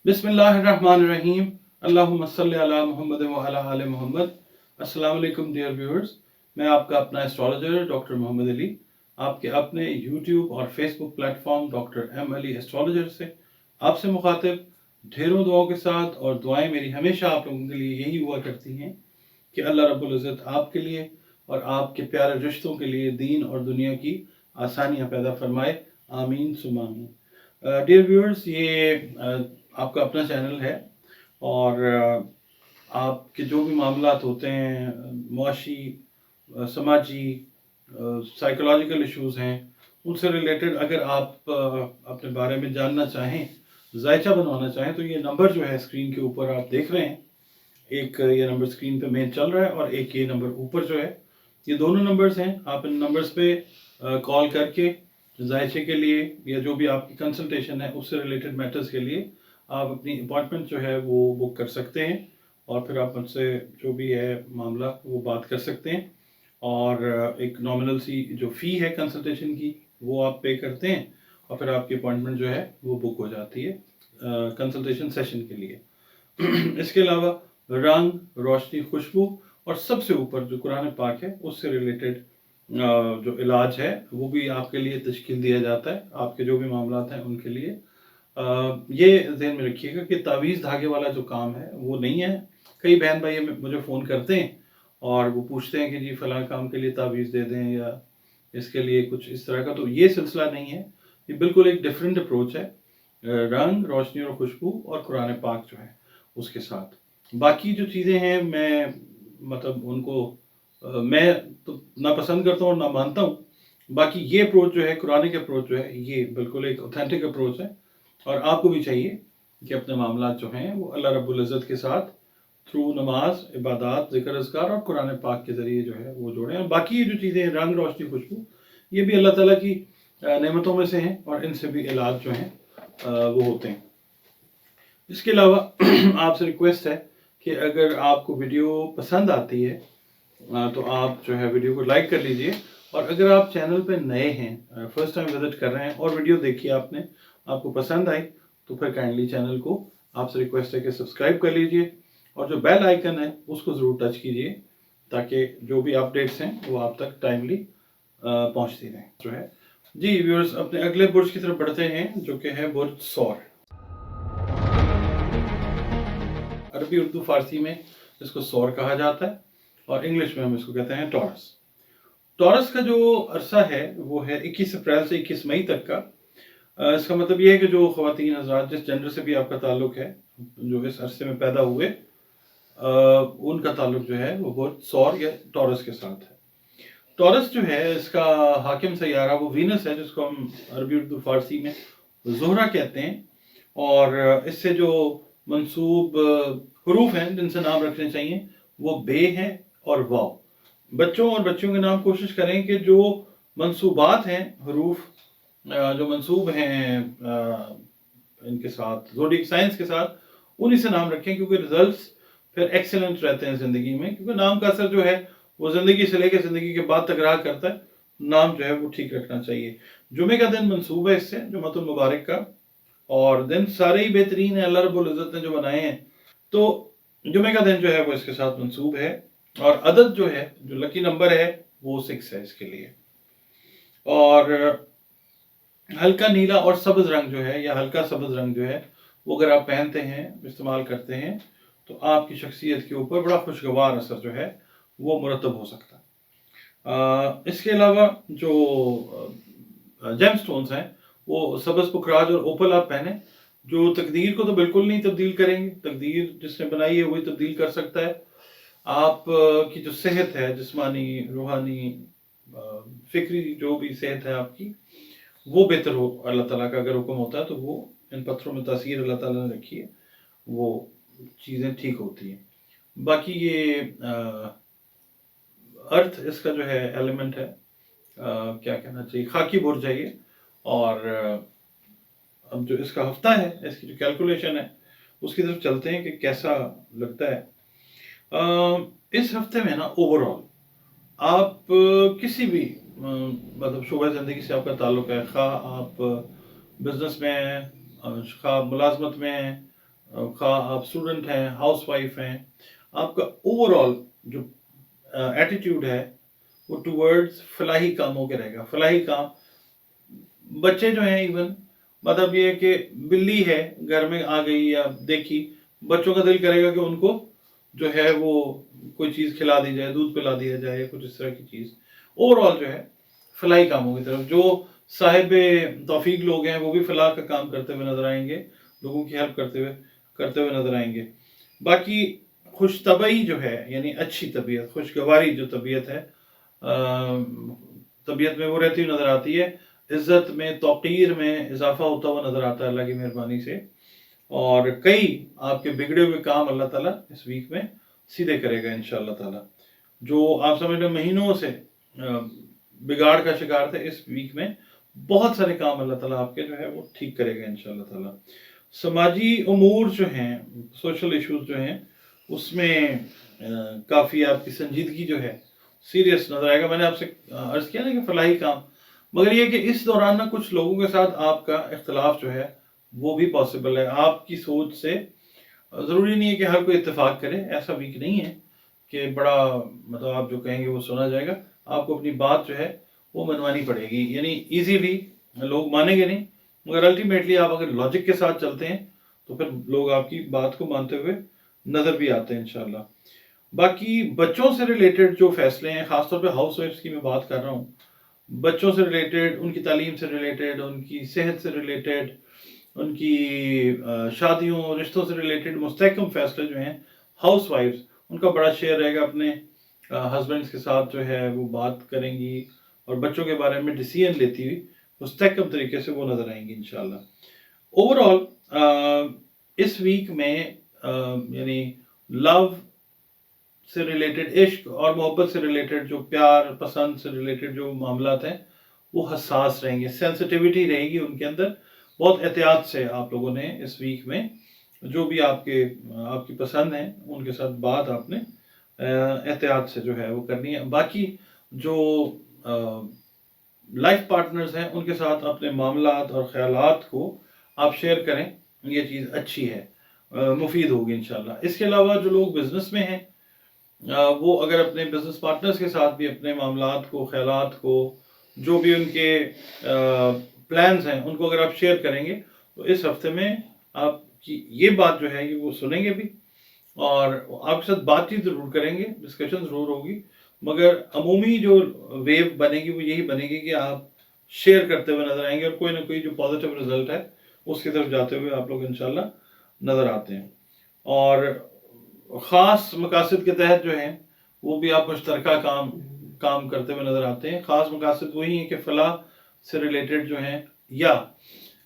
बिस्मिल्लाहिर्रहमानिर्रहीम। अल्लाहुम्मा सल्ली अला मुहम्मद व अला आले मोहम्मद। अस्सलाम वालेकुम डियर व्यूअर्स, मैं आपका अपना एस्ट्रोलॉजर डॉक्टर मोहम्मद अली, आपके अपने यूट्यूब और Facebook platform doctor M Ali astrologer से आपसे मुखातिब ढेरों दुआओं के साथ। और दुआएं मेरी हमेशा आप लोगों के लिए यही हुआ करती हैं कि अल्लाह रब्बुल इज़्ज़त आपके लिए और आपके प्यारे रिश्तों के लिए दीन और दुनिया की आसानियाँ पैदा फरमाए। आमीन सुम्मा आमीन। डियर व्यूअर्स, ये आपका अपना चैनल है और आपके जो भी मामलात होते हैं, मुआशी, समाजी, साइकोलॉजिकल इश्यूज़ हैं, उनसे रिलेटेड अगर आप अपने बारे में जानना चाहें, जायचा बनवाना चाहें, तो ये नंबर जो है स्क्रीन के ऊपर आप देख रहे हैं, एक ये नंबर स्क्रीन पे मेन चल रहा है और एक ये नंबर ऊपर जो है, ये दोनों नंबर्स हैं। आप इन नंबर्स पे कॉल करके जायचे के लिए या जो भी आपकी कंसल्टेशन है उससे रिलेटेड मैटर्स के लिए आप अपनी अपॉइंटमेंट जो है वो बुक कर सकते हैं और फिर आप मुझसे जो भी है मामला वो बात कर सकते हैं। और एक नॉमिनल सी जो फ़ी है कंसल्टेशन की वो आप पे करते हैं और फिर आपकी अपॉइंटमेंट जो है वो बुक हो जाती है कंसल्टेशन सेशन के लिए। इसके अलावा रंग, रोशनी, खुशबू और सबसे ऊपर जो कुरान पाक है उससे रिलेटेड जो इलाज है वो भी आपके लिए तश्कील दिया जाता है, आपके जो भी मामलात हैं उनके लिए। ये ध्यान में रखिएगा कि तावीज़ धागे वाला जो काम है वो नहीं है। कई बहन भाई मुझे फ़ोन करते हैं और वो पूछते हैं कि जी फ़लाँ काम के लिए तावीज़ दे दें या इसके लिए कुछ इस तरह का, तो ये सिलसिला नहीं है। ये बिल्कुल एक डिफरेंट अप्रोच है। रंग, रोशनी और खुशबू और कुरान पाक जो है उसके साथ। बाकी जो चीज़ें हैं मैं मतलब उनको मैं तो ना पसंद करता हूँ और ना मानता हूँ। बाकी ये अप्रोच जो है, कुरानिक अप्रोच जो है, ये बिल्कुल एक ऑथेंटिक अप्रोच है और आपको भी चाहिए कि अपने मामलात जो हैं वो अल्लाह रब्बुल इज़्ज़त के साथ थ्रू नमाज, इबादत, ज़िक्र अज़कार और कुरान पाक के ज़रिए जो है वो जोड़ें। और बाकी ये जो चीज़ें हैं, रंग, रोशनी, खुशबू, ये भी अल्लाह ताला की नेमतों में से हैं और इनसे भी इलाज जो हैं वो होते हैं। इसके अलावा आपसे रिक्वेस्ट है कि अगर आपको वीडियो पसंद आती है तो आप जो है वीडियो को लाइक कर लीजिए। और अगर आप चैनल पे नए हैं, फर्स्ट टाइम विजिट कर रहे हैं और वीडियो देखी आपने, आपको पसंद आई, तो फिर काइंडली चैनल को आपसे रिक्वेस्ट है कि सब्सक्राइब कर लीजिए और जो बेल आइकन है उसको ज़रूर टच कीजिए ताकि जो भी अपडेट्स हैं वो आप तक टाइमली पहुंचती रहें। जो है जी व्यूअर्स, अपने अगले बुर्ज की तरफ बढ़ते हैं जो कि है बुर्ज सौर। अरबी, उर्दू, फारसी में इसको सौर कहा जाता है और इंग्लिश में हम इसको कहते हैं टॉरस। टॉरस का जो अरसा है वो है 21 अप्रैल से 21 मई तक का। इसका मतलब ये है कि जो ख़वातीन हज़रात जिस जेंडर से भी आपका ताल्लुक़ है, जो इस अरसे में पैदा हुए, उनका ताल्लुक़ जो है वो बुर्ज सौर या टॉरस के साथ है। टॉरस जो है इसका हाकिम सैयारा वो वीनस है, जिसको हम अरबी, उर्दू, फारसी में ज़ोहरा कहते हैं। और इससे जो मंसूब हरूफ हैं जिनसे नाम रखने चाहिए वो बे हैं और वाव। बच्चों और बच्चियों के नाम कोशिश करें कि जो मंसूबात हैं, हरूफ जो मंसूब हैं इनके साथ, ज़ोडिक साइंस के साथ, उन्हीं से नाम रखें क्योंकि रिजल्ट्स फिर एक्सेलेंट रहते हैं ज़िंदगी में। क्योंकि नाम का असर जो है वो ज़िंदगी से लेकर ज़िंदगी के बाद तक रहा करता है। नाम जो है वो ठीक रखना चाहिए। जुमे का दिन मंसूब है इससे, जुमतुल मुबारक का, और दिन सारे ही बेहतरीन है, अल्लाह रब्बुल इज़्ज़त ने जो बनाए हैं। तो जुमे का दिन जो है वो इसके साथ मंसूब है और अदद जो है, जो लकी नंबर है, वो 6 है इसके लिए। और हल्का नीला और सब्ज़ रंग जो है या हल्का सब्ज़ रंग जो है वो अगर आप पहनते हैं, इस्तेमाल करते हैं, तो आपकी शख्सियत के ऊपर बड़ा खुशगवार असर जो है वो मुरतब हो सकता है। इसके अलावा जो जेम स्टोन्स हैं वो सब्ज़, पुखराज और ओपल आप पहने, जो तकदीर को तो बिल्कुल नहीं तब्दील करेंगे, तकदीर जिसने बनाई है वही तब्दील कर सकता है। आप की जो सेहत है, जिस्मानी, रूहानी, फ़िक्री जो भी सेहत है आपकी, वो बेहतर हो। अल्लाह ताला का अगर हुक्म होता है तो वो इन पत्थरों में तासीर अल्लाह ताला ने रखी है, वो चीज़ें ठीक होती हैं। बाकी ये अर्थ इसका जो है एलिमेंट है, क्या कहना चाहिए, खाकी बुर्ज है ये। और अब जो इसका हफ्ता है, इसकी जो कैलकुलेशन है उसकी तरफ चलते हैं कि कैसा लगता है। इस हफ्ते में ना ओवरऑल आप किसी भी मतलब शोबा ज़िंदगी से आपका ताल्लुक़ है, ख़्वाह आप बिज़नेस में हैं, ख़्वाह मुलाज़मत में हैं, खा आप स्टूडेंट हैं, हाउस वाइफ हैं, आपका ओवरऑल जो एटीट्यूड है वो टुवर्ड्स फलाही कामों के रहेगा। फलाही काम, बच्चे जो हैं इवन, मतलब ये है कि बिल्ली है घर में आ गई या देखी, बच्चों का दिल करेगा कि उनको जो है वो कोई चीज़ खिला दी जाए, दूध पिला दिया जाए या कुछ इस तरह की चीज़। ओवरऑल जो है फलाही कामों की तरफ, जो साहिब तौफीक लोग हैं वो भी फलाह का काम करते हुए नजर आएंगे, लोगों की हेल्प करते हुए नजर आएंगे। बाकी खुश तबई जो है, यानी अच्छी तबीयत, खुशगवारी जो तबीयत है, तबीयत में वो रहती हुई नजर आती है। इज्जत में, तौकीर में इजाफा होता हुआ नजर आता है अल्लाह की मेहरबानी से। और कई आपके बिगड़े हुए काम अल्लाह ताला इस वीक में सीधे करेगा इंशाअल्लाह ताला। जो आप समझ लो महीनों से बिगाड़ का शिकार थे, इस वीक में बहुत सारे काम अल्लाह ताला आपके जो है वो ठीक करेगा इंशाअल्लाह ताला। समाजी उमूर जो हैं, सोशल इश्यूज जो हैं, उसमें काफ़ी आपकी संजीदगी जो है सीरियस नजर आएगा। मैंने आपसे अर्ज किया ना कि फलाही काम, मगर ये कि इस दौरान ना कुछ लोगों के साथ आपका इख्तलाफ जो है वो भी पॉसिबल है। आपकी सोच से ज़रूरी नहीं है कि हर कोई इत्तेफाक करे, ऐसा वीक नहीं है कि बड़ा मतलब आप जो कहेंगे वो सुना जाएगा। आपको अपनी बात जो है वो मनवानी पड़ेगी, यानी इजीली लोग मानेंगे नहीं, मगर अल्टीमेटली आप अगर लॉजिक के साथ चलते हैं तो फिर लोग आपकी बात को मानते हुए नज़र भी आते हैं इंशाल्लाह। बाकी बच्चों से रिलेटेड जो फैसले हैं, ख़ासतौर पे हाउस वाइफ्स की मैं बात कर रहा हूँ, बच्चों से रिलेटेड, उनकी तालीम से रिलेटेड, उनकी सेहत से रिलेटेड, उनकी शादियों रिश्तों से रिलेटेड मुस्तहकम फैसले जो हैं, हाउस वाइफ्स उनका बड़ा शेयर रहेगा। अपने हस्बैंड्स के साथ जो है वो बात करेंगी और बच्चों के बारे में डिसीजन लेती हुई मुस्तहकम तरीके से वो नज़र आएंगी इंशाल्लाह। ओवरऑल इस वीक में यानी लव से रिलेटेड, इश्क और मोहब्बत से रिलेटेड, जो प्यार पसंद से रिलेटेड जो मामलात हैं वो हसास रहेंगे, सेंसिटिविटी रहेगी उनके अंदर। बहुत एहतियात से आप लोगों ने इस वीक में जो भी आपकी पसंद है उनके साथ बात आपने एहतियात से जो है वो करनी है। बाकी जो लाइफ पार्टनर्स हैं उनके साथ अपने मामलात और ख्यालात को आप शेयर करें, ये चीज़ अच्छी है, मुफीद होगी इंशाल्लाह। इसके अलावा जो लोग बिज़नेस में हैं, वो अगर अपने बिजनेस पार्टनर्स के साथ भी अपने मामलात को, ख्यालात को, जो भी उनके प्लान्स हैं उनको अगर आप शेयर करेंगे तो इस हफ्ते में आपकी ये बात जो है ये वो सुनेंगे भी और आपके साथ बातचीत ज़रूर करेंगे, डिस्कशन ज़रूर होगी, मगर अमूमी जो वेव बनेगी वो यही बनेगी कि आप शेयर करते हुए नज़र आएंगे और कोई ना कोई जो पॉजिटिव रिजल्ट है उसकी तरफ जाते हुए आप लोग इंशाल्लाह नज़र आते हैं। और ख़ास मकासद के तहत जो हैं वो भी आप मुश्तरका काम करते हुए नज़र आते हैं। ख़ास मकासद वही हैं कि फलाह से रिलेटेड जो हैं, या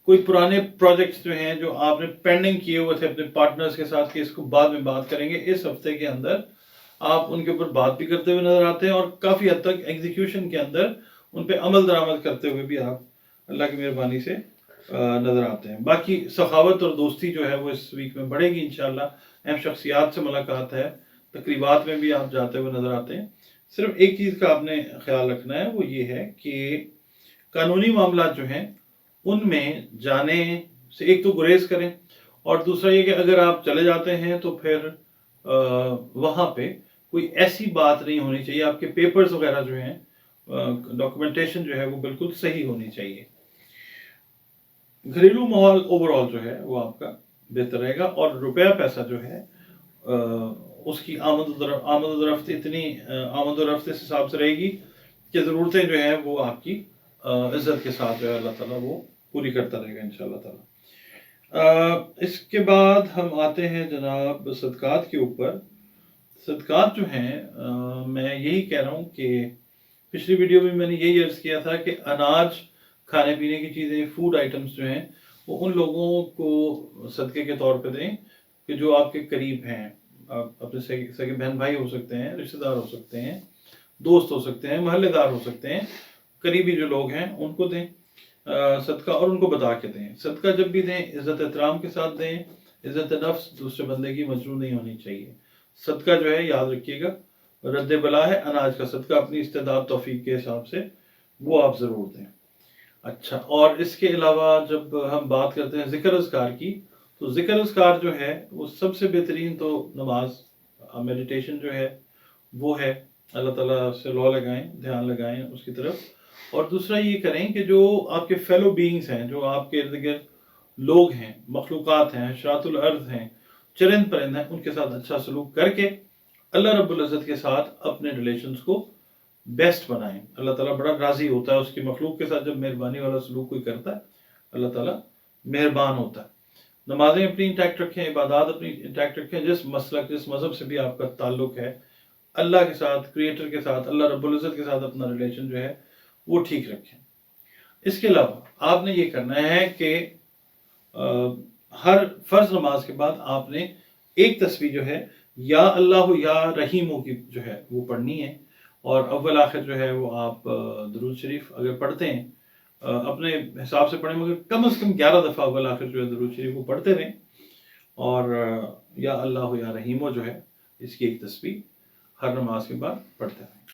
कोई पुराने प्रोजेक्ट्स जो हैं जो आपने पेंडिंग किए हुए थे अपने पार्टनर्स के साथ कि इसको बाद में बात करेंगे, इस हफ्ते के अंदर आप उनके ऊपर बात भी करते हुए नज़र आते हैं और काफ़ी हद तक एग्जीक्यूशन के अंदर उन पर अमल दरामद करते हुए भी आप अल्लाह की मेहरबानी से नज़र आते हैं। बाकी सखावत और दोस्ती जो है वो इस वीक में बढ़ेगी इंशाल्लाह। अहम शख्सियात से मुलाकात है, तकरीबात में भी आप जाते हुए नज़र आते हैं। सिर्फ एक चीज़ का आपने ख्याल रखना है, वो ये है कि कानूनी मामला जो हैं उनमें जाने से एक तो गुरेज करें और दूसरा ये कि अगर आप चले जाते हैं तो फिर वहाँ पे कोई ऐसी बात नहीं होनी चाहिए, आपके पेपर्स वगैरह जो हैं, डॉक्यूमेंटेशन जो है वो बिल्कुल सही होनी चाहिए। घरेलू माहौल ओवरऑल जो है वो आपका बेहतर रहेगा और रुपया पैसा जो है उसकी आमद इतनी आमद रफ्त इस हिसाब से रहेगी कि ज़रूरतें जो हैं वो आपकी इज़्ज़त के साथ जो है अल्लाह ताला वो पूरी करता रहेगा इंशाअल्लाह ताला। इसके बाद हम आते हैं जनाब सदकात के ऊपर। सदकात जो हैं मैं यही कह रहा हूँ कि पिछली वीडियो में मैंने यही अर्ज़ किया था कि अनाज, खाने पीने की चीज़ें, फूड आइटम्स जो हैं वो उन लोगों को सदक़े के तौर पे दें कि जो आपके करीब हैं। आप अपने सगे बहन भाई हो सकते हैं, रिश्तेदार हो सकते हैं, दोस्त हो सकते हैं, महल्लेदार हो सकते हैं, करीबी जो लोग हैं उनको दें सदका और उनको बता के दें। सदका जब भी दें इज़्ज़त एहतराम के साथ दें, इज़्ज़त नफ्स दूसरे बंदे की मजरूह नहीं होनी चाहिए। सदका जो है याद रखिएगा रद्द बला है, अनाज का सदका अपनी इस्तेदाद तौफीक के हिसाब से वो आप ज़रूर दें। अच्छा, और इसके अलावा जब हम बात करते हैं ज़िक्र अज़कार की, تو ذکر اذکار جو ہے وہ سب سے بہترین تو نماز میڈیٹیشن جو ہے وہ ہے، اللہ تعالیٰ سے لو لگائیں، دھیان لگائیں اس کی طرف. اور دوسرا یہ کریں کہ جو آپ کے فیلو بینگز ہیں، جو آپ کے ارد گرد لوگ ہیں، مخلوقات ہیں، حشرات الارض ہیں، چرند پرند ہیں، ان کے ساتھ اچھا سلوک کر کے اللہ رب العزت کے ساتھ اپنے ریلیشنز کو بیسٹ بنائیں. اللہ تعالیٰ بڑا راضی ہوتا ہے اس کی مخلوق کے ساتھ جب مہربانی والا سلوک کوئی کرتا ہے. اللہ تعالیٰ مہربان ہوتا ہے. نمازیں اپنی انٹیکٹ رکھیں، عبادات اپنی انٹیکٹ رکھیں، جس مسلک جس مذہب سے بھی آپ کا تعلق ہے، اللہ کے ساتھ، کریٹر کے ساتھ، اللہ رب العزت کے ساتھ اپنا ریلیشن جو ہے وہ ٹھیک رکھیں. اس کے علاوہ آپ نے یہ کرنا ہے کہ ہر فرض نماز کے بعد آپ نے ایک تسبیح جو ہے یا اللہ یا رحیموں کی جو ہے وہ پڑھنی ہے. اور اول آخر جو ہے وہ آپ درود شریف اگر پڑھتے ہیں اپنے حساب سے پڑھیں، مگر کم از کم 11 دفعہ اول آخر جو ہے درود شریف وہ پڑھتے رہیں. اور یا اللہ یا رحیمو جو ہے اس کی ایک تسبیح ہر نماز کے بعد پڑھتے رہیں.